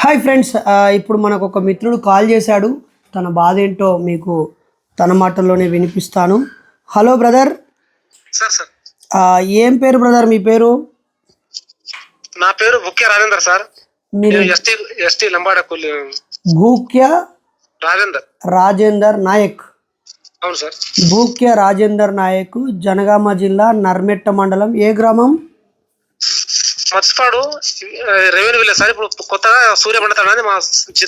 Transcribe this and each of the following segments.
Hi friends, ఇప్పుడు మనకు ఒక మిత్రుడు కాల్ చేశాడు. తన బాధ ఏంటో మీకు తన మాటల్లోనే వినిపిస్తాను. Hello brother. సార్ సార్ ఏం పేరు బ్రదర్ మీ పేరు? నా పేరు భూక్య రాజేందర్ సార్. మీరు ఎస్టీ లంబాడ భూక్య రాజేందర్. రాజేందర్ నాయక్. అవును సార్. భూక్య రాజేందర్ నాయక్, జనగామ జిల్లా, నర్మెట్ట మండలం. ఏ గ్రామం? మత్స్పాడు రెవెన్యూ విలేజ్ సార్. ఇప్పుడు కొత్తగా సూర్యబండ తండ అని మా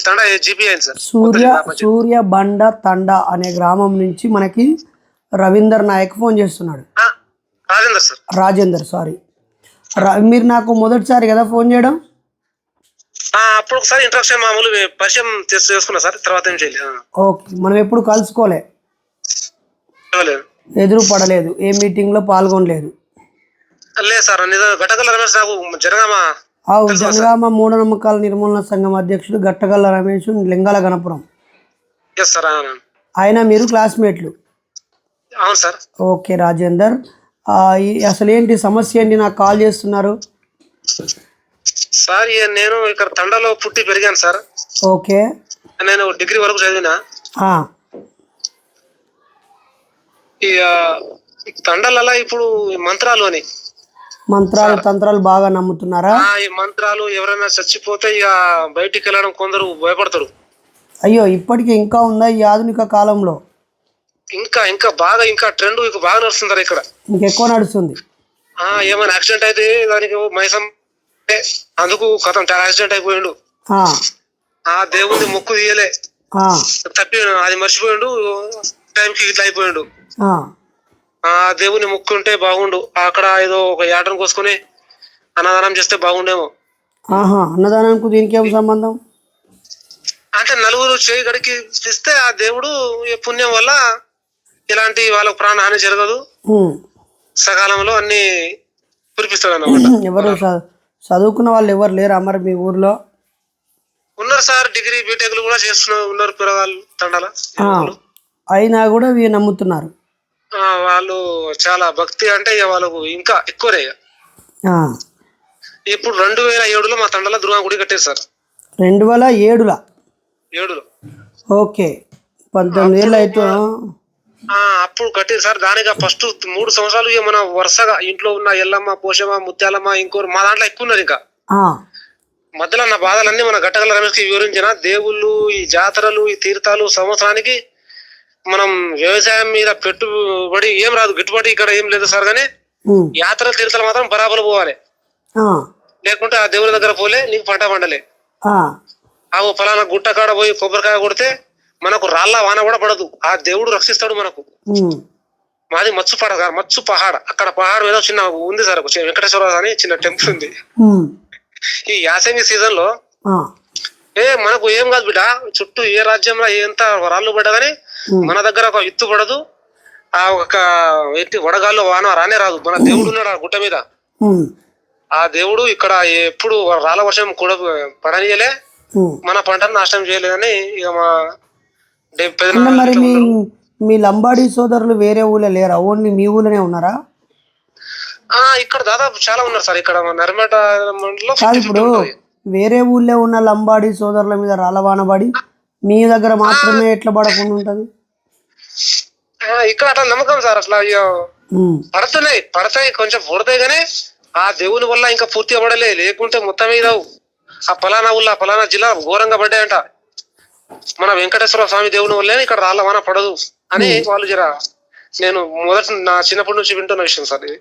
తండ జీపీ అయింది సార్. సూర్యబండ తండ అనే గ్రామం నుంచి మనకి రవీందర్ నాయక్ ఫోన్ చేస్తున్నాడు. రాజేందర్ సార్. రాజేందర్ సారీ. మీరు నాకు మొదటిసారి కదా ఫోన్ చేయడం? అప్పుడు ఒకసారి ఇంట్రొడక్షన్ మామూలు పరిచయం చేసుకున్నా సార్. తర్వాత ఏం చేయలేదు. ఓకే, మనం ఎప్పుడు కలుసుకోలే, ఎదురు పడలేదు, ఏ మీటింగ్ లో పాల్గొనలేదు. లేదు సార్. గట్టగల్ల రమేష్ నాకు జనగామ మూఢనమ్మకాల నిర్మూలన సంఘం అధ్యక్షుడు గట్టగల్ల రమేష్, లింగాల గణపురం. ఆయన మీరు క్లాస్మేట్లు? అవును సార్. ఓకే రాజేందర్, అసలు ఏంటి సమస్య ఏంటి, నాకు కాల్ చేస్తున్నారు? సార్ నేను ఇక్కడ తండలో పుట్టి పెరిగాను సార్. ఓకే. నేను డిగ్రీ వరకు చదివినా. ఈ తండలలో ఇప్పుడు మంత్రాలు తంత్రాలు బాగా నమ్ముతున్నారా? ఈ మంత్రాలు ఎవరైనా చచ్చిపోతే ఇక బయటికి వెళ్ళడం కొందరు భయపడతారు. అయ్యో, ఇప్పటికీ ఇంకా ఉందా ఈ ఆధునిక కాలంలో? ఇంకా బాగా ట్రెండ్ బాగా నడుస్తుంది ఇక్కడ. ఇంకెక్కువ నడుస్తుంది. ఏమైనా యాక్సిడెంట్ అయితే దానికి మైసం అందుకు కథం యాక్సిడెంట్ అయిపోయిండు. దేవుని మొక్కు తీయలే, తప్పి అది మర్చిపోయిండు, టైంకి ఇట్లా అయిపోయిండు. దేవుని మొక్కు ఉంటే బాగుండు. అక్కడ ఏదో ఒక యాటను కోసుకుని అన్నదానం చేస్తే బాగుండేమో. అన్నదానానికి దీనికి ఏం సంబంధం? అంటే నలుగురు చేయి గడికి ఇస్తే ఆ దేవుడు పుణ్యం వల్ల ఇలాంటి వాళ్ళకు ప్రాణహాని జరగదు, సకాలంలో అన్ని కురిపిస్తాడు అన్నమాట. ఎవరు చదువుకున్న వాళ్ళు ఎవరు లేరా మరి మీ ఊర్లో? ఉన్నారు సార్. డిగ్రీ బీటెక్లు కూడా ఉన్నారు పిల్లగాళ్ళు తండాల. అయినా కూడా వీళ్ళు నమ్ముతున్నారు. వాళ్ళు చాలా భక్తి అంటే వాళ్ళకు ఇంకా ఎక్కువనే. ఇప్పుడు 2007లో మా తండలో దుర్గా గుడి కట్టారు సార్. 2007లో? ఓకే, 19 ఏళ్ళు అయితే అప్పుడు కట్టారు సార్. దానికి ఫస్ట్ 3 సంవత్సరాలు మన వరుసగా ఇంట్లో ఉన్న ఎల్లమ్మ, పోషమ్మ, ముత్యాలమ్మ, ఇంకోరు మా దాంట్లో ఎక్కువ ఉన్నారు. ఇంకా మధ్యలో నా బాధలన్నీ మన గట్టగల్ల రమేష్కి వివరించిన దేవుళ్ళు, ఈ జాతరలు, ఈ తీర్థాలు సంవత్సరానికి మనం వ్యవసాయం మీద పెట్టుబడి ఏం రాదు, గిట్టుబడి ఇక్కడ ఏం లేదు సార్. కానీ యాత్ర తీర్థాలు మాత్రం బరాబరు పోవాలి, లేకుంటే ఆ దేవుని దగ్గర పోలే నీకు పంట పండలే. ఫలానా గుట్ట కాడ పోయి కొబ్బరికాయ కొడితే మనకు రాళ్ళ వాన కూడా పడదు, ఆ దేవుడు రక్షిస్తాడు మనకు. మాది మచ్చు పహాడ. అక్కడ పహాడ ఏదో చిన్న ఉంది సార్, వెంకటేశ్వర అని చిన్న టెంపుల్ ఉంది. ఈ యాసంగి సీజన్ లో మనకు ఏం కాదు బిడ్డ, చుట్టూ ఏ రాజ్యంలో ఎంత రాళ్ళు పడ్డా గానీ మన దగ్గర ఒక ఇత్తు పడదు, ఆ ఒక వడగాల్లో వాన రానే రాదు. మన దేవుడు ఉన్నాడు ఆ గుట్ట మీద. ఆ దేవుడు ఇక్కడ ఎప్పుడు రాళ్ళ వర్షం కూడా పడనీయలే, మన పంటను నాశనం చేయలేదని ఇక మా మరి మీ లంబాడీ సోదరులు వేరే ఊళ్ళో లేరా? ఓన్లీ మీ ఊళ్ళోనే ఉన్నారా? ఇక్కడ దాదాపు చాలా ఉన్నారు సార్. ఇక్కడ నర్మేట మండలంలో ఇప్పుడు వేరే ఊళ్ళో ఉన్న లంబాడీ సోదరుల మీద రాళ్ళవాన పడి మీ దగ్గర మాత్రమే ఎట్లా పడకుండా ఉంటది? ఇక్కడ అట్లా నమ్మకం సార్. అట్లా పడతాయి కొంచెం పడతాయి కానీ ఆ దేవుని వల్ల ఇంకా పూర్తిగా పడలే, లేకుంటే మొత్తం మీద ఆ పలానా ఊళ్ళో పలానా జిల్లా ఘోరంగా పడ్డాయంట. మన వెంకటేశ్వర స్వామి దేవుని వల్లే ఇక్కడ రాళ్ళ వాన పడదు అని వాళ్ళు నేను నా చిన్నప్పటి నుంచి వింటున్న విషయం సార్ ఇది.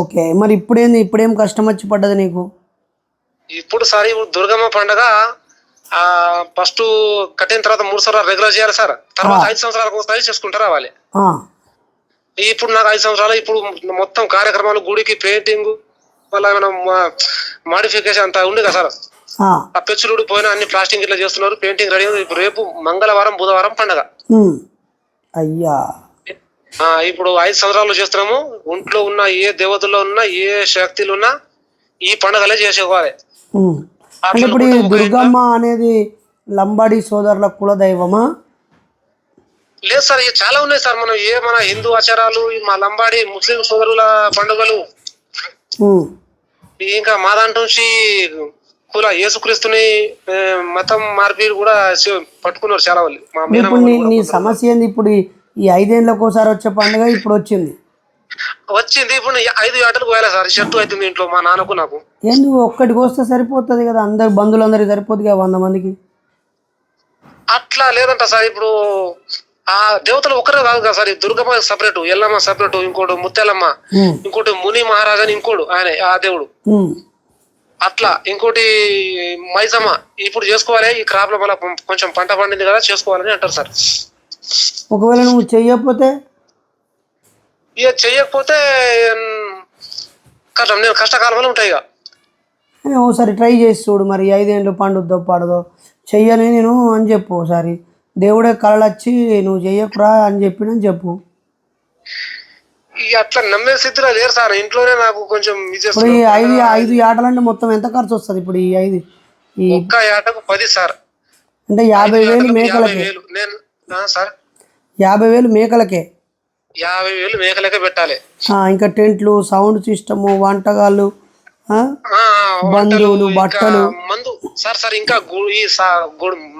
ఓకే, మరి ఇప్పుడేం కష్టం వచ్చి పడ్డది నీకు? ఇప్పుడు సార్ దుర్గమ్మ పండుగ ఫస్ట్ కట్టిన తర్వాత 3 సంవత్సరాలు రెగ్యులర్ చేయాలి సార్. తర్వాత 5 సంవత్సరాలకు ఒకసారి చేసుకుంటూ రావాలి. ఇప్పుడు నాకు 5 సంవత్సరాలు. ఇప్పుడు మొత్తం కార్యక్రమాలు, గుడికి పెయింటింగ్, మళ్ళీ మనం మాడిఫికేషన్ అంతా ఉంది కదా సార్. ఆ పెచ్చులుడు పోయిన అన్ని ప్లాస్టింగ్ ఇట్లా చేస్తున్నారు, పెయింటింగ్ రెడీ. ఇప్పుడు రేపు మంగళవారం, బుధవారం పండుగ. అయ్యా, ఇప్పుడు 5 సంవత్సరాలు చేస్తున్నాము. ఒంట్లో ఉన్న ఏ దేవతల్లో ఉన్నా, ఏ శక్తులు ఉన్నా ఈ పండుగలే చేసుకోవాలి. ఇప్పుడు దుర్గమ్మ అనేది లంబాడీ సోదరుల కులదైవమా? లేదు సార్, చాలా ఉన్నాయి సార్. మన హిందూ ఆచారాలు, మా లంబాడి ముస్లిం సోదరుల పండుగలు, ఇంకా మా దాంట్లో నుంచి యేసుక్రీస్తుని మతం మార్పిడి కూడా పట్టుకున్నారు చాలా వాళ్ళు. మా ఇప్పుడు మేనమామలు కూడా నీ కొందరు ఉన్నారు. సమస్య ఏంది? ఇప్పుడు ఈ 5 ఏళ్ళకి ఒకసారి వచ్చే పండుగ ఇప్పుడు వచ్చింది. వచ్చింది ఇప్పుడు 5 ఏటలకు పోయాలి సార్. షర్టు అవుతుంది ఇంట్లో మా నాన్నకు నాకు. ఎందుకు ఒక్కటికి వస్తే సరిపోతుంది కదా, అందరు బంధువులందరికీ సరిపోతుంది కదా 100 మందికి. అట్లా లేదంట సార్. ఇప్పుడు ఆ దేవతలు ఒక్కరే కాదు కదా సార్. ఈ దుర్గమ్మ సపరేట్, ఎల్లమ్మ సపరేట్, ఇంకోటి ముత్యాలమ్మ, ఉమ్, ఇంకోటి ముని మహారాజ్ అని ఇంకోడు ఆయన ఆ దేవుడు. ఉమ్. అట్లా ఇంకోటి మైసమ్మ. ఇప్పుడు చేసుకోవాలి ఈ క్రాప్ లో మళ్ళీ కొంచెం పంట పండింది కదా చేసుకోవాలని అంటారు సార్. ఒకవేళ నువ్వు చెయ్యకపోతే ఇక చెయ్యకపోతే కష్టం. నేను కష్టకాలంలో ఉంటాయి ఇక. ఒకసారి ట్రై చేసి చూడు, మరి 5 ఏళ్ళు పండుద్దో పడదో. చెయ్యని నేను అని చెప్పు ఒకసారి. దేవుడే కళలు వచ్చి నువ్వు చెయ్యకురా అని చెప్పినని చెప్పు. ఇక అట్లా నమ్మే స్థితిలో లేరు సార్. ఇంట్లోనే నాకు కొంచెం ఇప్పుడు ఈ 5 ఆటలంటే మొత్తం ఎంత ఖర్చు వస్తుంది? ఇప్పుడు ఈ ఒక్క ఏటకు 10 సార్. అంటే 50,000 మేకలకే. 50,000 నేను సార్ 50,000 మేకలకే. 50,000 మేకలకే పెట్టాలి. ఇంకా టెంట్లు, సౌండ్ సిస్టము, వంటగాళ్ళు, బంధువులు, ఇంకా బట్టలు. మందు సార్ ఇంకా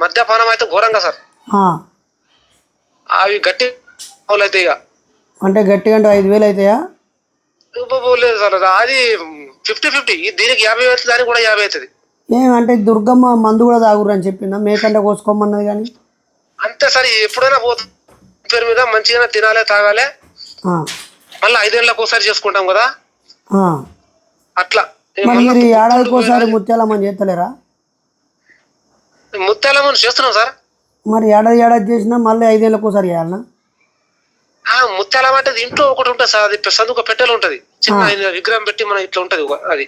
మద్యపానం అయితే ఘోరంగా సార్. అవి గట్టి అయితే ఇక అంటే గట్టిగా అంటే 5,000 అవుతాయా? లేదు సార్. అది 50-50. దీనికి 50 అవుతుంది, దానికి కూడా 50 అవుతుంది. ఏమంటే దుర్గమ్మ మందు కూడా తాగురు అని చెప్పిందా? మేకంటే కోసుకోమన్నది కానీ. అంతే సార్. ఎప్పుడైనా పోతుంది పేరు మీద మంచిగానే తినాలి తాగాలి. మళ్ళీ 5 ఏళ్ళకి ఒకసారి చేసుకుంటాం కదా అట్లా. మరి మీరు ఏడాదికి ఒకసారి ముత్యాలమ్మని చేస్తలేరా? ముత్యాలమ్మని చేస్తున్నాం సార్. మరి ఏడాది చేసినా మళ్ళీ 5 ఏళ్ళకి ఒకసారి చేయాలనా? ముత్యాలమ్మ అంటే ఇంట్లో ఒకటి ఉంటుంది సార్. అది సందుక పెట్టెలు ఉంటది, చిన్న విగ్రహం పెట్టి మన ఇట్లా ఉంటది అది.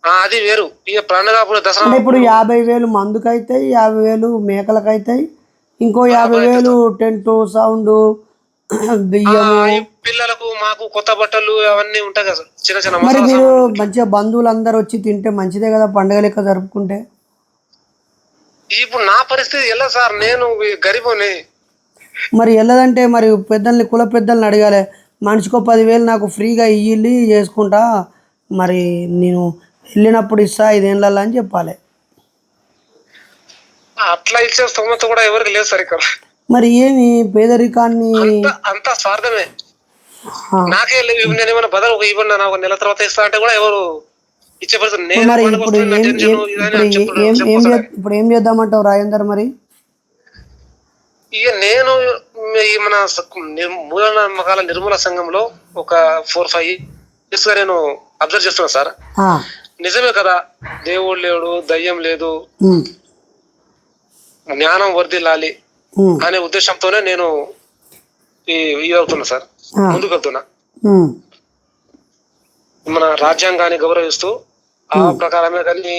అది వేరు. ఇక పండుగ దసరా. ఇప్పుడు 50,000 మందుకైతాయి, 50,000 మేకలకైతాయి, ఇంకో 50,000 టెంట్, సౌండ్, బియ్యము. పిల్లలకు మాకు కొత్త బట్టలు అవన్నీ ఉంటాయి కదా సార్, చిన్న చిన్న. మరి మీరు మంచిగా బంధువులు అందరు వచ్చి తింటే మంచిదే కదా, పండుగ లెక్క జరుపుకుంటే. ఇప్పుడు నా పరిస్థితి ఎలా సార్? నేను గరీబోని. మరి వెళ్ళదంటే మరి పెద్దల్ని, కుల పెద్దల్ని అడగాలి. మనిషికో 10,000 నాకు ఫ్రీగా ఇల్లు చేసుకుంటా, మరి నేను వెళ్ళినప్పుడు ఇస్తా 5 ఏళ్ళల్లో అని చెప్పాలి. అట్లా ఇచ్చే స్తోమత కూడా ఎవరికి లేదు సార్ ఇక్కడ. మరి ఏమి పేదరికాన్ని అంతా స్వార్థమే. నాకే నేను ఏమైనా బదులు ఇవ్వండి నా 1 నెల తర్వాత ఇస్తా అంటే కూడా ఎవరు ఇచ్చే పరిస్థితి. మరి ఇప్పుడు ఏం చేద్దామంటావు రాజేందర్? మరి ఇక నేను ఈ మన మూల నమ్మకాల నిర్మూల సంఘంలో ఒక 4-5 years గా నేను అబ్జర్వ్ చేస్తున్నా సార్. నిజమే కదా, దేవుడు లేడు, దయ్యం లేదు, జ్ఞానం వర్ధిల్లాలి అనే ఉద్దేశంతోనే నేను ఇది అవుతున్నా సార్, ముందుకు వెళ్తున్నా. మన రాజ్యాంగాన్ని గౌరవిస్తూ ఆ ప్రకారమే. కానీ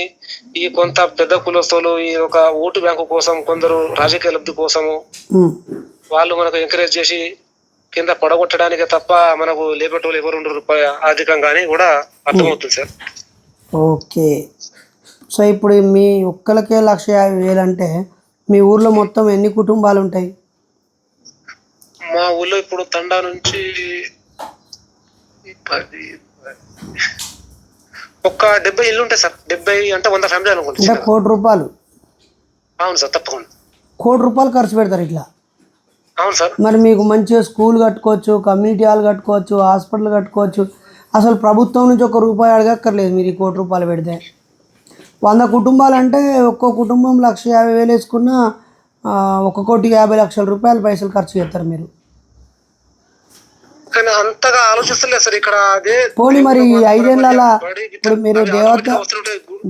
ఈ కొంత పెద్ద కులస్తులు ఈ ఒక ఓటు బ్యాంకు కోసం, కొందరు రాజకీయ లబ్ధి కోసము వాళ్ళు మనకు ఎంకరేజ్ చేసి కింద పడగొట్టడానికి తప్ప మనకు లేపేటోళ్ళు ఎవరు ఉండరు అధికంగానే కూడా అర్థమవుతుంది సార్. ఓకే. సో ఇప్పుడు మీ ఒక్కరికే 150,000 అంటే మీ ఊర్లో మొత్తం ఎన్ని కుటుంబాలు ఉంటాయి? మా ఊళ్ళో ఇప్పుడు తండా నుంచి ఒక 70 ఇల్లు ఉంటాయి సార్. 70 అంటే 100 ఫ్యామిలీ అనుకుంటా. అంటే 1 కోటి రూపాయలు? అవును సార్, తప్పకుండా. 1 కోటి రూపాయలు ఖర్చు పెడతారు ఇట్లా? అవును సార్. మరి మీకు మంచిగా స్కూల్ కట్టుకోవచ్చు, కమ్యూనిటీ హాల్ కట్టుకోవచ్చు, హాస్పిటల్ కట్టుకోవచ్చు. అసలు ప్రభుత్వం నుంచి 1 రూపాయి అడగక్కర్లేదు మీరు ఈ 1 కోటి రూపాయలు పెడితే. 100 కుటుంబాలు అంటే ఒక్కో కుటుంబం 150,000 వేసుకున్న 1,50,00,000 రూపాయలు పైసలు ఖర్చు చేస్తారు మీరు. కానీ అంతగా ఆలోచిస్తలేదు సార్ ఇక్కడ. అదే పోనీ మరి 5 ఏళ్ళ ఇప్పుడు మీరు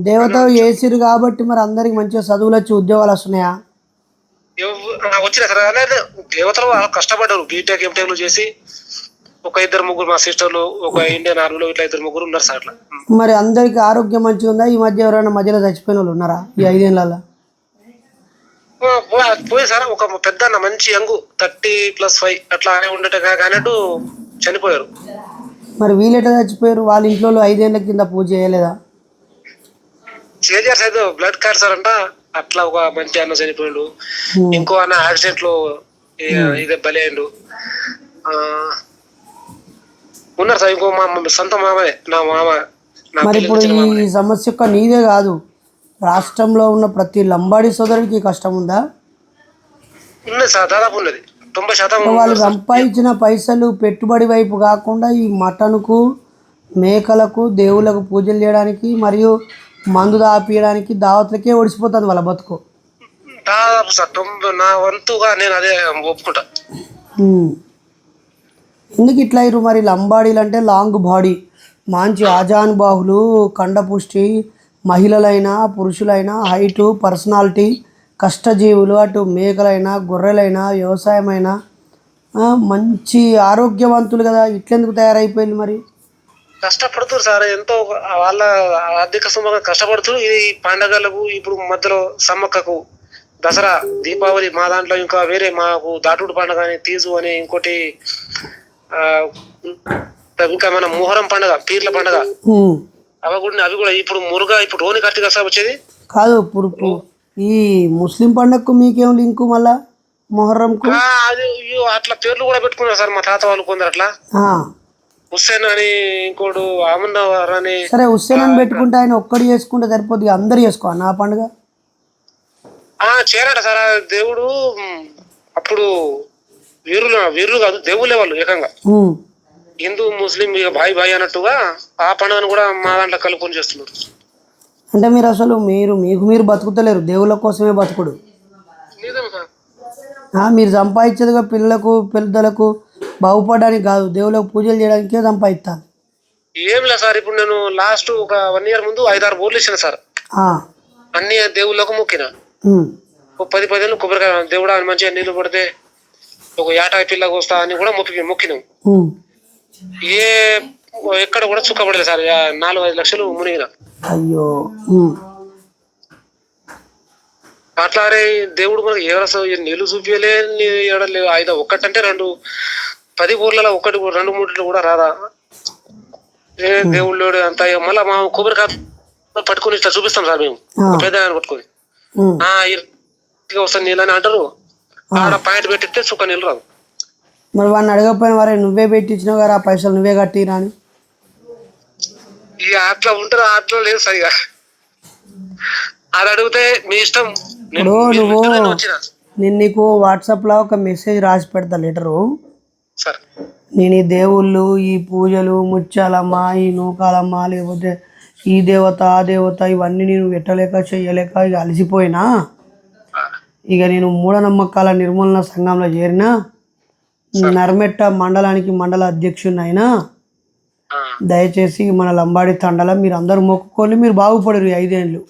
దేవత చేసిరు కాబట్టి మరి అందరికి మంచిగా చదువులు వచ్చి ఉద్యోగాలు వస్తున్నాయా? వచ్చినా సార్. అనేది దేవతలు కష్టపడ్డారు, బీటెక్ ఎంటెక్లు చేసి ఒక 2-3 మా సిస్టర్లు, ఒక ఇండియన్ ఆర్మీలో ఇట్లా 2-3 ఉన్నారు సార్. అట్లా మరి అందరికి ఆరోగ్యం మంచిగా ఉందా? ఈ మధ్య ఎవరైనా మధ్యలో చచ్చిపోయిన వాళ్ళు ఉన్నారా ఈ 5 ఏళ్ళ? పోయి సార్. ఒక పెద్ద మంచి యంగ్ 30+5 అట్లా ఉండేట అన్నట్టు చనిపోయారు. మరి వీళ్ళు ఎట్లా చచ్చిపోయారు? వాళ్ళ ఇంట్లో 5 ఏళ్ళ కింద పూజ చేయలేదా? చేశారు సార్. బ్లడ్ క్యాన్సర్ అంట, అట్లా ఒక మంచి అన్న చనిపోయాడు. ఇంకో అన్న యాక్సిడెంట్ లో ఇదే బలి అయ్యిండు. ఉన్నారు సార్. ఇంకో మా సొంత మామయ్య, నా మామ నా మరి పెళ్లికి ఇప్పుడు వచ్చిన మామనే. ఈ సమస్య యొక్క నీదే కాదు, రాష్ట్రంలో ఉన్న ప్రతి లంబాడి సోదరుడికి ఈ కష్టం ఉందా? ఉన్నది సార్, దాదాపు ఉన్నది 90% అంటే వాళ్ళు ఉన్నారు సార్. సంపాదించిన పైసలు పెట్టుబడి వైపు కాకుండా ఈ మటన్కు, మేకలకు, దేవుళ్ళకు పూజలు చేయడానికి మరియు మందు దాపియడానికి, దావత్లకే ఒడిసిపోతుంది వాళ్ళ బతుకు. దాదాపు సార్ 90, నా వంతుగా నేను అదే ఒప్పుకుంటా. ఉమ్. ఎందుకు ఇట్లా అయ్యారు మరి? లంబాడీలు అంటే లాంగ్ బాడీ, మంచి ఆజానుబాహులు, కండపుష్టి, మహిళలైనా పురుషులైనా హైటు, పర్సనాలిటీ, కష్టజీవులు, అటు మేకలైనా గొర్రెలైనా వ్యవసాయమైనా మంచి ఆరోగ్యవంతులు కదా, ఇట్లెందుకు తయారైపోయింది మరి? కష్టపడుతున్నారు సార్, ఎంతో వాళ్ళ ఆర్థిక సుమంగా కష్టపడుతూ ఈ పండగలకు ఇప్పుడు మధ్యలో సమ్మక్కకు, దసరా, దీపావళి, మా దాంట్లో ఇంకా వేరే మాకు దాటుడు పండుగ అని, తీజు అని, ఇంకోటి ఆ ఇంకా మన మొహరం పండుగ, పీర్ల పండుగ, ఉమ్. అవి కూడా ఇప్పుడు మురుగా, ఇప్పుడు రోని కార్తీక సార్ వచ్చేది. కాదు ఇప్పుడు ఈ ముస్లిం పండగకు మీకేం లింకు మళ్ళా మొహర్రంకు? అది అయ్యో, అట్లా పేర్లు కూడా పెట్టుకున్నారు సార్ మా తాత వాళ్ళు కొందరు అట్లా. ఆ. హుస్సేన్ అని, ఇంకోడు అమన్నవర్ అని. సరే హుస్సేన్ అని పెట్టుకుంటే ఆయన ఒక్కడు చేసుకుంటే సరిపోద్ది, అందరు చేసుకో నా పండుగ. చేరాట సార్, ఆ దేవుడు అప్పుడు వీరులు కాదు, దేవుళ్ళే వాళ్ళు ఏకంగా. ఉమ్. హిందూ ముస్లిం ఇక భాయ్ భాయ్ అన్నట్టుగా ఆ పండుగను కూడా మా దాంట్లో కలుపుకొని చేస్తున్నారు. అంటే మీరు అసలు మీకు బతుకుతలేరు, దేవుళ్ళ కోసమే బతుకుడు. నిజం సార్. మీరు సంపాదించేదిగా పిల్లలకు పెద్దలకు బాగుపడడానికి కాదు, దేవుళ్ళకు పూజలు చేయడానికే సంపాదిస్తాను. ఏం లేదు సార్, ఇప్పుడు నేను లాస్ట్ ఒక 1 year ముందు 5-6 బోర్లు ఇచ్చిన సార్. అన్ని దేవుళ్ళకు మొక్కిన. ఒక 10 ఏళ్ళు కొబ్బరికాయ, దేవుడా మంచిగా నీళ్లు పడితే ఒక ఏటా పిల్లకి వస్తా అని కూడా మొక్కినాం. ఏ ఎక్కడ కూడా చుక్కపడలేదు సార్, 4-5 లక్షలు మునిగిన. అయ్యో. అట్లా అరే దేవుడు మనకి ఎవరసలు నీళ్లు చూపించలే, ఎడలేదు. 5 ఒక్కటంటే 10 బోర్లలో 1, 2, 3 కూడా రాదా? ఏ దేవుళ్ళు అంతా మళ్ళీ మా కొబ్బరికాయ పట్టుకొని ఇట్లా చూపిస్తాం సార్ మేము, పెద్ద పట్టుకొని వస్తాను నీళ్ళు అని అంటారు. ఆడ పాయింట్ పెట్టిస్తే చుక్క నీళ్ళు రాదు. మరి వాడిని అడగకపోయినా వారే నువ్వే పెట్టించినావు కదా ఆ పైసలు, నువ్వే కట్టిరా అని. ఇక అట్లా ఉంటారు, అట్లా లేదు సార్. ఇక అది అడిగితే మీ ఇష్టం. నేను నీకు వాట్సాప్లో ఒక మెసేజ్ రాసి పెడతా, లెటరు. సార్ నేను ఈ దేవుళ్ళు, ఈ పూజలు, ముత్యాలమ్మ, ఈ నూకాలమ్మ, లేకపోతే ఈ దేవత ఆ దేవత, ఇవన్నీ నేను పెట్టలేక చెయ్యలేక ఇక అలసిపోయినా. ఇక నేను మూఢనమ్మకాల నిర్మూలన సంఘంలో చేరిన, నర్మెట్ట మండలానికి మండల అధ్యక్షుడిని అయినా. దయచేసి మన లంబాడి తండల మీరు అందరూ మొక్కుకొని మీరు బాగుపడరు ఈ 5 ఏళ్ళు.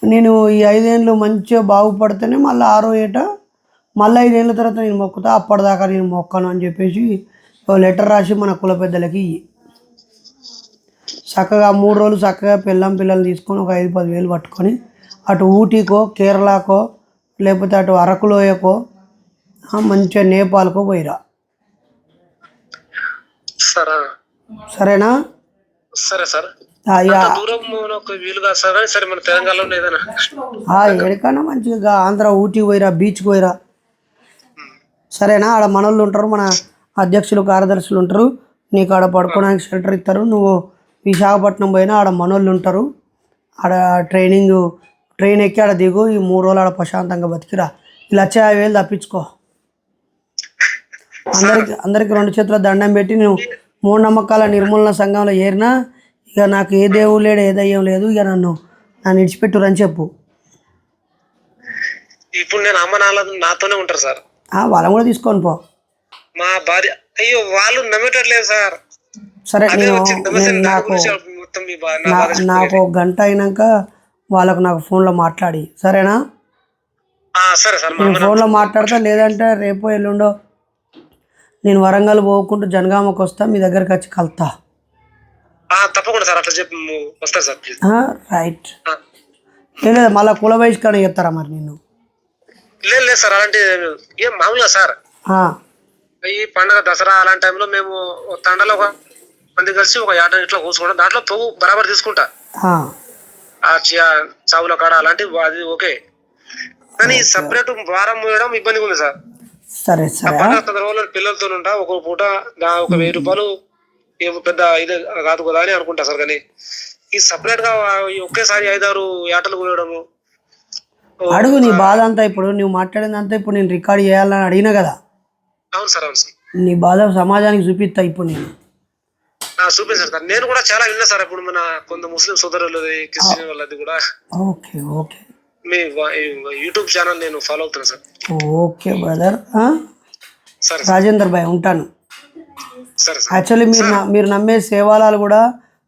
నేను ఈ 5 ఏళ్ళు మంచిగా బాగుపడితేనే మళ్ళీ 6వ ఏట మళ్ళీ 5 ఏళ్ళ తర్వాత నేను మొక్కుతా, అప్పటిదాకా నేను మొక్కను అని చెప్పేసి లెటర్ రాసి మన కుల పెద్దలకి చక్కగా 3 రోజులు చక్కగా పిల్లలు తీసుకొని ఒక 5-10 వేలు పట్టుకొని అటు ఊటీకో, కేరళకో, లేకపోతే అటు అరకులోయకో, మంచిగా నేపాల్కో పోయిరా. సరేనా? సరే సార్. ఎక్కడికైనా మంచిగా ఆంధ్ర ఊటీ పోయిరా, బీచ్కి పోయిరా. సరేనా? ఆడ మనోళ్ళు ఉంటారు, మన అధ్యక్షులు కార్యదర్శులు ఉంటారు, నీకు ఆడ పడుకోవడానికి షెల్టర్ ఇస్తారు. నువ్వు విశాఖపట్నం పోయినా ఆడ మనోళ్ళు ఉంటారు. ఆడ ట్రైన్ ఎక్కి ఆడ దిగు, ఈ 3 రోజులు ఆడ ప్రశాంతంగా బతికిరా. ఈ 1,50,000 తప్పించుకో. అందరికి 2 చేతుల దండం పెట్టి నువ్వు మూఢనమ్మకాల నిర్మూలన సంఘంలో చేరినా. ఇక నాకు ఏ దేవుడు లేడు, ఏ దయ్యం లేదు, ఇక నన్ను విడిచిపెట్టురని చెప్పు. ఇప్పుడు నేను అమ్మ నాతోనే ఉంటారు సార్. వాళ్ళని కూడా తీసుకొని పో. మా భార్య అయ్యో వాళ్ళు నమ్మేటట్లేదు సార్. సరే, నాకు 1 గంట అయినాక వాళ్ళకు నాకు ఫోన్లో మాట్లాడి, సరేనా? సరే సార్, నేను ఫోన్లో మాట్లాడతా. లేదంటే రేపో ఎల్లుండో నేను వరంగల్ పోకుండా జనగామకు వస్తా, మీ దగ్గరికి వచ్చి కలుతా. తప్పకుండా సార్, అట్లా చెప్పి వస్తా సార్. రైట్. లేదు మళ్ళీ కుల బహిష్కరణ చెప్తారా మరి నిన్ను? లేదు సార్, అలాంటి ఏం మామూలుగా సార్. ఈ పండుగ దసరా అలాంటి టైంలో మేము తండలో 1 మంది కలిసి ఒక 50 ఇట్లా కూర్చుకుంటాం. దాంట్లో పొగు బరాబర్ తీసుకుంటా. చావుల కాడ అలాంటివి అది ఓకే, కానీ సపరేట్ వారం పోయడం ఇబ్బందిగా ఉంది సార్. సరే సరే. పిల్లలతో ఉంటా, ఒక పూట ఒక 1000 రూపాయలు ఏం పెద్ద ఇది కాదు కదా అని అనుకుంటా సార్. కానీ ఈ సపరేట్ గా ఒకేసారి 5-6 యాటలు కోయడము. అడుగు నీ బాధ అంతా, ఇప్పుడు నువ్వు మాట్లాడిందంతా ఇప్పుడు నేను రికార్డ్ చేయాలని అడిగినా కదా. అవును సార్, అవును సార్. నీ బాధ సమాజానికి చూపిస్తా ఇప్పుడు నేను. చూపించారు సార్. నేను కూడా చాలా విన్నా సార్. ఇప్పుడు మన కొంత ముస్లిం సోదరులది, క్రిస్టియన్ వాళ్ళది కూడా. Okay okay. మీ యూట్యూబ్ ఛానల్ నేను ఫాలో అవుతున్నా సార్. Okay brother. సరే రాజేందర్ భాయ్ ఉంటాను. సరే సార్. యాక్చువల్లీ మీరు నమ్మే సేవాలాలు కూడా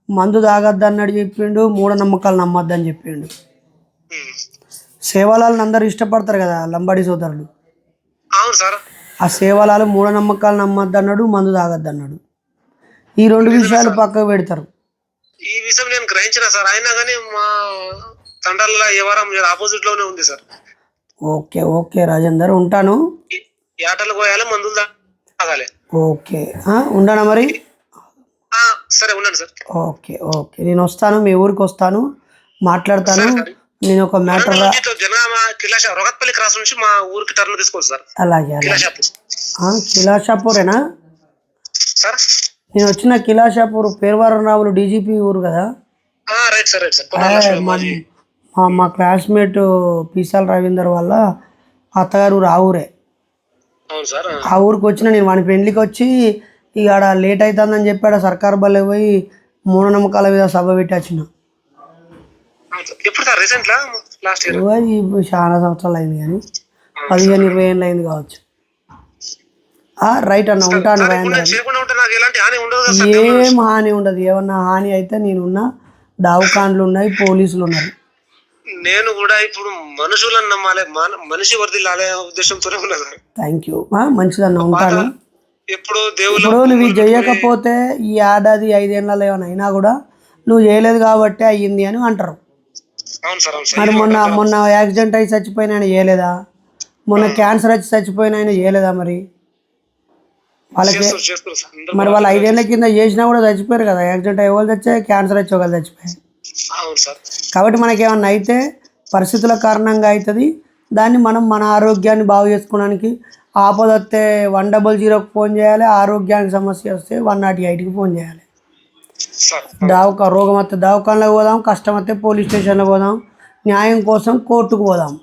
మందు తాగద్దు అన్నట్టు చెప్పిండు, మూఢనమ్మకాలు నమ్మద్దు అని చెప్పిండు. సేవాలాలను అందరూ ఇష్టపడతారు కదా లంబాడి సోదరులు. అవును సార్. ఆ సేవాలాలు మూఢనమ్మకాలు నమ్మద్దు అన్నాడు, మందు తాగద్దు అన్నాడు. ఈ రెండు విషయాలు పక్కకు పెడతారు. ఈ విషయం నేను గ్రహించిన సార్. అయినా కానీ మా తండ్రుల వ్యవహారం ఆపోజిట్ లోనే ఉంది సార్. ఓకే ఓకే రాజేందర్ ఉంటాను. యాటలు కోయాలి, మందులు తాగాలి. ఓకే ఉండనా మరి. సరే ఉండండి సార్. ఓకే ఓకే నేను వస్తాను, మీ ఊరికి వస్తాను, మాట్లాడతాను. నేను ఒక మ్యాటర్ రోగత్పల్లి క్రాస్ నుంచి మా ఊరికి టర్న్ తీసుకోవచ్చు సార్. అలాగే కిలాషాపూరేనా సార్? నేను వచ్చిన కిలాషాపూర్ పేర్వారం రావులు డీజీపీ ఊరు కదా. Right sir, right sir. మా క్లాస్మేట్ పీసాల రవీందర్ వాళ్ళ అత్తగారు ఊరు ఆ ఊరే. అవును సార్. ఆ ఊరికి వచ్చిన నేను వాని పెళ్లికి వచ్చి ఇక ఆడ లేట్ అవుతుందని చెప్పి ఆడ సర్కార్ బల్లే పోయి మూఢనమ్మకాల మీద సభ పెట్టి వచ్చిన. చాలా సంవత్సరాలు అయింది కానీ 15-20 ఏళ్ళు అయింది కావచ్చు. రైట్ అన్న ఉంటాను. ఏం హాని ఉండదు. ఏమన్నా హాని అయితే నేనున్నా, దావకాన్లు ఉన్నాయి, పోలీసులు ఉన్నారు. నేను కూడా ఇప్పుడు మనుషులను నమ్మాలి, మనిషి వర్దిల్లాలే ఉద్దేశంతోనే ఉన్నా. Thank you. మంచిదన్న ఉంటాను. ఇప్పుడు నువ్వు చేయకపోతే ఈ ఏడాది 5 ఏళ్ళలో ఏమైనా అయినా కూడా నువ్వు చేయలేదు కాబట్టి అయ్యింది అని అంటారు. మరి మొన్న యాక్సిడెంట్ అయి చచ్చిపోయిన ఆయన చేయలేదా? మొన్న క్యాన్సర్ వచ్చి చచ్చిపోయిన ఆయన చేయలేదా? మరి వాళ్ళకి మరి వాళ్ళు 5 ఏళ్ల కింద చేసినా కూడా చచ్చిపోయారు కదా. యాక్సిడెంట్ అయ్యే వాళ్ళు చచ్చాయి, క్యాన్సర్ వచ్చే వాళ్ళు చచ్చిపోయారు. కాబట్టి మనకేమన్నా అయితే పరిస్థితుల కారణంగా అవుతుంది. దాన్ని మనం మన ఆరోగ్యాన్ని బాగు చేసుకోవడానికి ఆపద వస్తే 100కి ఫోన్ చేయాలి, ఆరోగ్యానికి సమస్య వస్తే 108కి ఫోన్ చేయాలి. రోగం వస్తే దవాఖానలోకి పోదాం, కష్టం వస్తే పోలీస్ స్టేషన్లో పోదాం, న్యాయం కోసం కోర్టుకు పోదాం,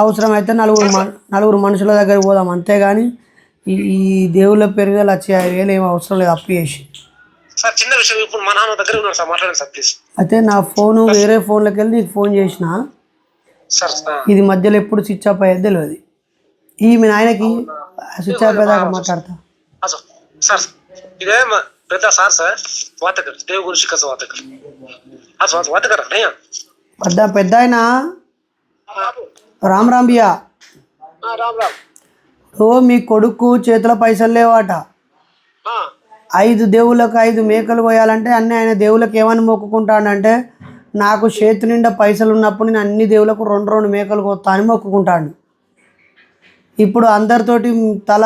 అవసరమైతే నలుగురు మనుషుల దగ్గరికి పోదాం. అంతేగాని ఈ దేవుళ్ళ పేరు మీద 1,50,000 ఏం అవసరం లేదు అప్పు చేసి. చిన్న విషయం, ఇప్పుడు మా నాన్న దగ్గర ఉన్నారు సార్, మాట్లాడండి సార్ ప్లీజ్. అయితే నా ఫోను వేరే ఫోన్లోకి వెళ్ళి నీకు ఫోన్ చేసిన, ఇది మధ్యలో ఎప్పుడు స్విచ్ ఆఫ్ అయ్యేది తెలియదు. మీ నాయనకి స్విచ్ ఆఫ్ అయ్యేదాకా మాట్లాడతా సార్. ఇదే పెద్ద సార్ సార్ వాతకర్ దేవు గురించి కస వాతకర్ పెద్ద ఆయన రామ్ రామ్ బియా. మీ కొడుకు చేతిలో పైసలు లేవాట. 5 దేవుళ్ళకు 5 మేకలు పోయాలంటే అన్నీ ఆయన దేవుళ్ళకి ఏమని మొక్కుకుంటాడంటే, నాకు చేతి నిండా పైసలు ఉన్నప్పుడు నేను అన్ని దేవుళ్ళకు 2 మేకలు కొత్తా అని మొక్కుకుంటాడు. ఇప్పుడు అందరితోటి తల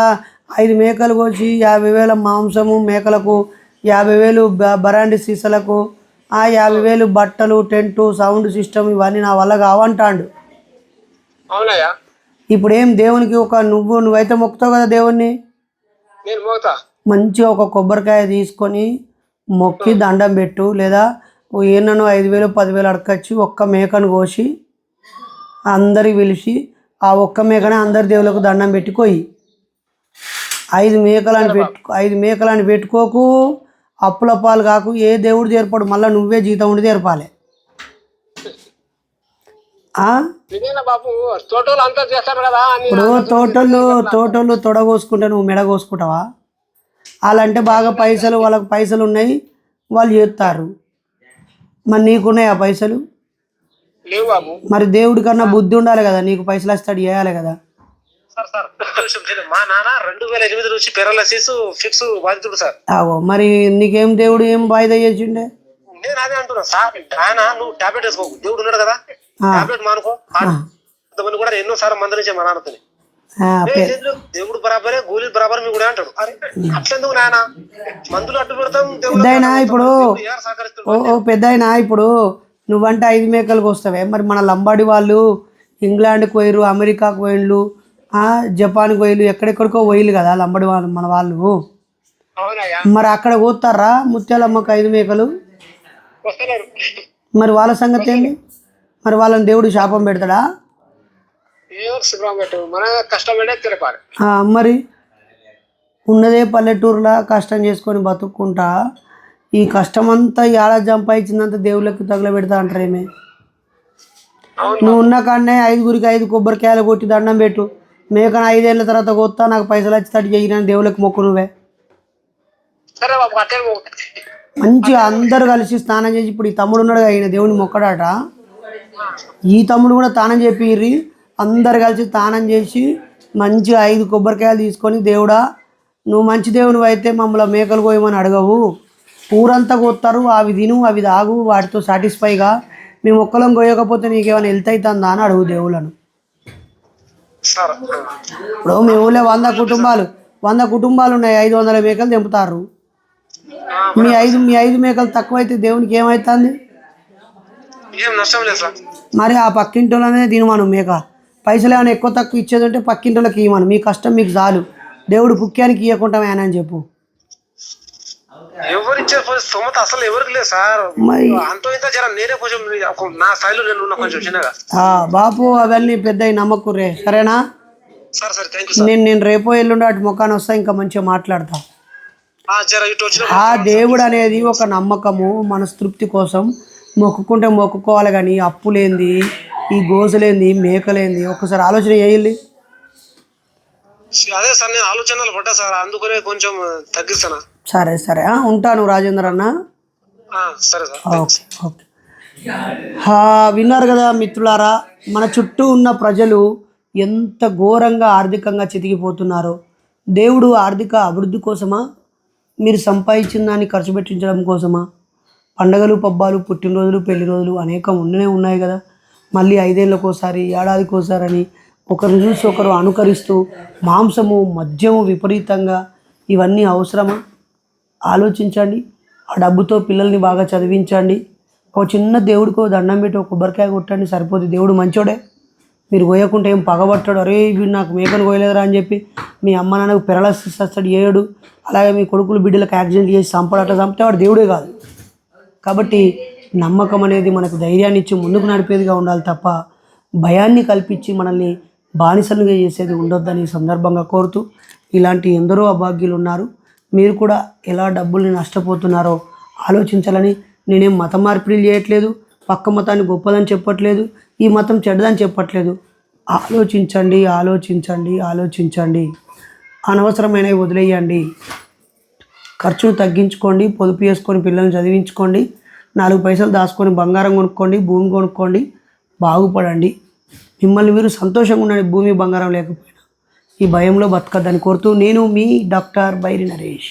5 మేకలు కోసి 50,000 మాంసము మేకలకు, 50,000 బరాండి సీసలకు, 50,000 బట్టలు, టెంటు, సౌండ్ సిస్టమ్ ఇవన్నీ నా వల్ల కావంటాడు. ఇప్పుడు ఏం దేవునికి నువ్వైతే మొక్కుతావు కదా దేవుణ్ణి. మంచిగా ఒక కొబ్బరికాయ తీసుకొని మొక్కి దండం పెట్టు, లేదా ఏనో 5,000 10,000 అడకొచ్చి ఒక్క మేకను కోసి అందరికి పిలిచి ఆ ఒక్క మేకనే అందరి దేవులకు దండం పెట్టుకోయి. 5 మేకలని పెట్టుకోకు, అప్పుల పాలు కాకు, ఏ దేవుడు చేర్పడు, మళ్ళీ నువ్వే జీతం ఉండి చేర్పాలి. ఇప్పుడు తోటోళ్ళు తొడ కోసుకుంటే నువ్వు మెడ కోసుకుంటావా? వాళ్ళంటే బాగా పైసలు, వాళ్ళకి పైసలు ఉన్నాయి, వాళ్ళు చేస్తారు. మరి నీకున్నాయి ఆ పైసలు? మరి దేవుడి కన్నా బుద్ధి ఉండాలి కదా, నీకు పైసలు వస్తాడు చేయాలి కదా. మా నాన్న 2008 నుంచి పెరాలసిస్ ఫిక్స్ బాధితుడు సార్. మరి నీకేం దేవుడు ఏం వాయిదా చేసిండే? నేను అదే అంటున్నా సార్, ఆయన నువ్వు టాబ్లెట్ వేసుకో, దేవుడు ఉన్నాడు కదా, టాబ్లెట్ మానుకో. కొంతమంది కూడా ఎన్నో సార్లు మందలించే మా నాన్నతో, దేవుడు బరాబరే గోళీలు బరాబర్ మీ కూడా అంటాడు. అట్లెందుకు నాయన మందులు అడ్డు పెడతాం. పెద్దయినా ఇప్పుడు నువ్వంటే 5 మేకలకు వస్తావే, మరి మన లంబాడి వాళ్ళు ఇంగ్లాండ్కి పోయిరు, అమెరికాకు పోయిళ్ళు, జపాన్కి పోయిళ్ళు, ఎక్కడెక్కడికో పోయిళ్ళు కదా లంబాడి వాళ్ళు. మన వాళ్ళు అవునయ్యా మరి అక్కడ పోతారా ముత్యాలమ్మకు 5 మేకలు? వస్తున్నారు. మరి వాళ్ళ సంగతి ఏంటి? మరి వాళ్ళని దేవుడు శాపం పెడతాడా? ఏదో శుభ్రం పెట్టు, మన కష్టపడే తెలపాలి. మరి ఉన్నదే పల్లెటూరులా కష్టం చేసుకొని బతుక్కుంటా ఈ కష్టమంతా ఏడాది సంపాదించిందంతా దేవుళ్ళకి తగలబెడతా అంటారేమే. నువ్వు ఉన్న కాడనే 5గురికి 5 కొబ్బరికాయలు కొట్టి దండం పెట్టు, మేకను 5 ఏళ్ళ తర్వాత కొత్తా నాకు పైసలు వచ్చేటట్టు చేయని దేవుళ్ళకి మొక్కు నువ్వే. సరే బాబు అట్టే మంచిగా అందరు కలిసి స్నానం చేసి, ఇప్పుడు ఈ తమ్ముడు ఉన్నాడు ఆయన దేవుని మొక్కడాట, ఈ తమ్ముడు కూడా స్నానం చెప్పిర్రి, అందరు కలిసి స్నానం చేసి మంచిగా 5 కొబ్బరికాయలు తీసుకొని, దేవుడా నువ్వు మంచి దేవుని అయితే మమ్మల్ని మేకలు కోయమని అడగవు, ఊరంతా కొత్తారు అవి తిను అవి తాగు వాటితో సాటిస్ఫైగా, మేము ఒక్కలం కోయకపోతే నీకేమైనా హెల్త్ అవుతుందా అని అడుగు దేవుళ్ళను. ఇప్పుడు మీ ఊళ్ళో 100 కుటుంబాలు ఉన్నాయి, 500 మేకలు తెంపుతారు. మీ 5 మేకలు తక్కువైతే దేవునికి ఏమవుతుంది? ఏం నష్టం లేదు సార్. మరి ఆ పక్కింటోళ్ళనే తినమను మేక, పైసలు ఏమైనా ఎక్కువ తక్కువ ఇచ్చేది ఉంటే పక్కింటోళ్ళకి ఇవ్వమను, మీ కష్టం మీకు చాలు, దేవుడు పుక్యానికి ఇవ్వకుండా అని చెప్పు. ఎవరు ఇచ్చే స్తోమత అసలు ఎవరికి లేదు సార్. అంతో ఇంత జర నేనే కొంచెం నా స్థాయిలో నేను ఉన్నా కొంచెం చిన్నగా. బాపు అవన్నీ పెద్ద నమ్మకుర్రే, సరేనా? సరే సరే థ్యాంక్ యూ. నేను రేపో ఎల్లుండి అటు ముఖాన్ని వస్తా, ఇంకా మంచిగా మాట్లాడతా. ఆ దేవుడు అనేది ఒక నమ్మకము, మనస్తృప్తి కోసం మొక్కుకుంటే మొక్కుకోవాలి, కానీ అప్పులేంది ఈ గోసులేంది మేకలేంది ఒక్కసారి ఆలోచన చేయాలి. అదే సార్ నేను ఆలోచనలు పడ్డా సార్, అందుకనే కొంచెం తగ్గిస్తాను. సరే సరే ఉంటాను రాజేంద్ర అన్న. సరే సార్. Okay okay. విన్నారు కదా మిత్రులారా, మన చుట్టూ ఉన్న ప్రజలు ఎంత ఘోరంగా ఆర్థికంగా చితికిపోతున్నారో. దేవుడు ఆర్థిక అభివృద్ధి కోసమా, మీరు సంపాదించిన దాన్ని ఖర్చు పెట్టించడం కోసమా? పండగలు పబ్బాలు పుట్టినరోజులు పెళ్లి రోజులు అనేకం ఉన్నాయి కదా, మళ్ళీ 5 ఏళ్ళకోసారి ఏడాదికోసారి అని ఒకరిని చూసి ఒకరు అనుకరిస్తూ మాంసము మద్యము విపరీతంగా, ఇవన్నీ అవసరమా? ఆలోచించండి. ఆ డబ్బుతో పిల్లల్ని బాగా చదివించండి, ఒక చిన్న దేవుడికో దండం పెట్టి ఒక కొబ్బరికాయ కొట్టండి, సరిపోతుంది. దేవుడు మంచోడే, మీరు కోయకుంటే ఏం పగబట్టాడు, అరే వీడు నాకు మేకను కోయలేదురా అని చెప్పి మీ అమ్మ నాన్నకు పెరలసిస్ వస్తాడు చేయడు. అలాగే మీ కొడుకులు బిడ్డలకు యాక్సిడెంట్ చేసి చంపడు, అట్లా చంపితే వాడు దేవుడే కాదు. కాబట్టి నమ్మకం అనేది మనకు ధైర్యాన్ని ఇచ్చి ముందుకు నడిపేదిగా ఉండాలి తప్ప భయాన్ని కల్పించి మనల్ని బానిసలుగా చేసేది ఉండొద్దని సందర్భంగా కోరుతూ, ఇలాంటి ఎందరో అభాగ్యులు ఉన్నారు, మీరు కూడా ఎలా డబ్బుల్ని నష్టపోతున్నారో ఆలోచించాలని. నేనేం మత మార్పిడిలు చేయట్లేదు, పక్క మతాన్ని గొప్పదని చెప్పట్లేదు, ఈ మతం చెడ్డదని చెప్పట్లేదు. ఆలోచించండి ఆలోచించండి ఆలోచించండి, అనవసరమైనవి వదిలేయండి, ఖర్చును తగ్గించుకోండి, పొదుపు చేసుకొని పిల్లల్ని చదివించుకోండి, 4 పైసలు దాచుకొని బంగారం కొనుక్కోండి, భూమి కొనుక్కోండి, బాగుపడండి. మిమ్మల్ని మీరు సంతోషంగా ఉండండి, భూమి బంగారం లేకపోయినా. ఈ భయంలో బతకద్దని కోరుతూ నేను మీ డాక్టర్ బైరి నరేష్.